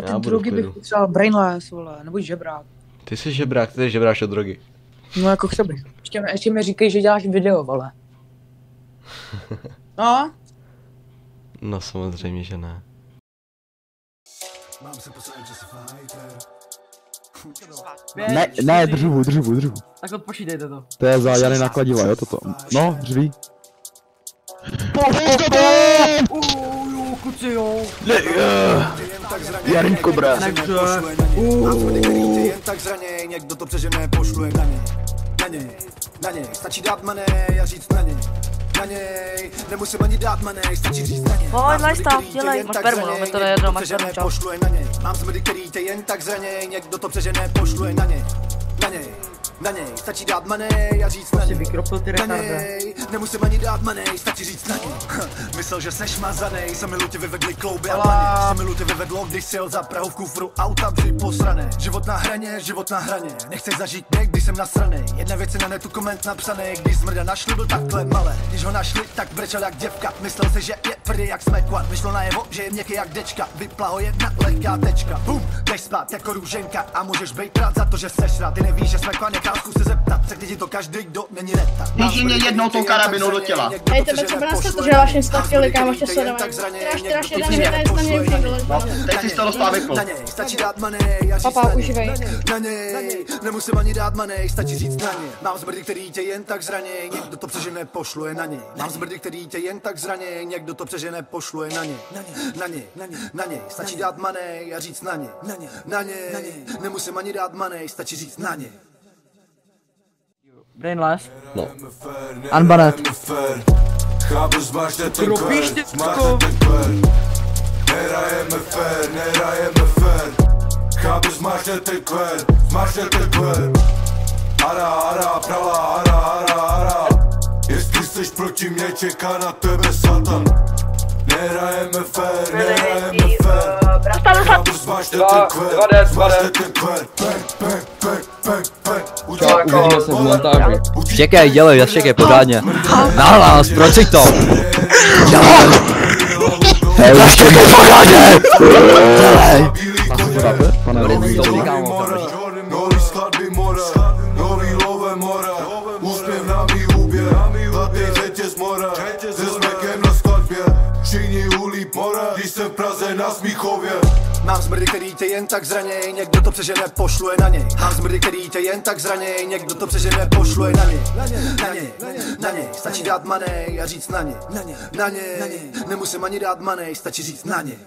A ty drogy bych potřeboval brainless, vole, nebo žebrák. Ty jsi žebrák, ty žebráš od drogy. No jako chtěl bych. Ještě mi říkej, že děláš video, vole. No? No samozřejmě, že ne. Ne, držu. Tak odpočítejte to. To je za Jany Nakladiva, jo, toto. No, dřví. Jo, kuci, jo. Jarím kobra. Jen tak zraněj, někdo to přežené, pošluje na něj, stačí dát manej a říct na něj, nemusím ani dát manej, stačí říct na něj. Máš stav, dělej, máš permu, no, mi to nejedno, máš permu, čau. Pošluje na něj, mám smrdy, který tě jen tak zraněj, někdo to přežené, pošluje na něj, stačí dát manej a říct na něj, nemusím ani dát manej, stačí říct na něj. Myslel, že seš mazanej, za milu tě vyvedli klouby a planě, za milu tě vyvedlo, když si jel za Prahu v kufru auta bři posrané. Život na hraně, nechci zažít mě, když jsem nasranej. Jedna věc je na netu koment napsanej, když smrda našli, byl takhle malé. Když ho našli, tak brečel jak děvka, myslel si, že je tvrdý jak smekvat. Vyšlo najevo, že je měkký jak dečka, vypla ho jedna lehká tečka. Bum, jdeš spát jako růženka a můžeš být rád za to, že seš rád. Ty nevíš, že smekva nechal zkus se zeptat, řekni ti to každý, kdo není reta. Běží mě jednou tou karabinou do těla. Hej, tebe třeba nastav, že váš Insta chtěli, kámo, ještě sledovat. Tráš jedna věta, je na něj všechno. Teď si z toho spávekl. Stačí dát manej a říct Papa, užívej. na něj, nemusím ani dát manej, stačí říct na něj. Mám zmrdy, který tě jen tak zraněj, někdo to přežene, pošluje na něj. Mám zmrdy, který tě jen tak zraněj, někdo to přežene, pošluje na něj, stačí dát manej a říct na něj, nemusím ani dát manej, stačí říct na něj. Brainless. No. Unbanned. Kropíš ty Nerajeme fér. Chápeš, zmášne ten kver. Ara, prava, ara. Jestli seš proti mě, čeká na tebe satan. Nerajeme fér. Chápeš, zmášne ten kver. Uvidíme se v montáži. Čekej, pořádně. Nahlas, proč si to? Hej, čekej, pořádně! Nový skladby mora, nový love mora, úsměv na mý hubě, zlatý řetěz mora, se smekem na skladbě, všichni ulíp mora, když jsem v Praze na Smíchově. Mám zmrdy, který tě jen tak zraněj, někdo to přežene, pošluje na něj. Mám zmrdy, který tě jen tak zraněj, někdo to přežene, pošluje na něj, stačí dát manej a říct na něj, nemusím ani dát manej, stačí říct na něj.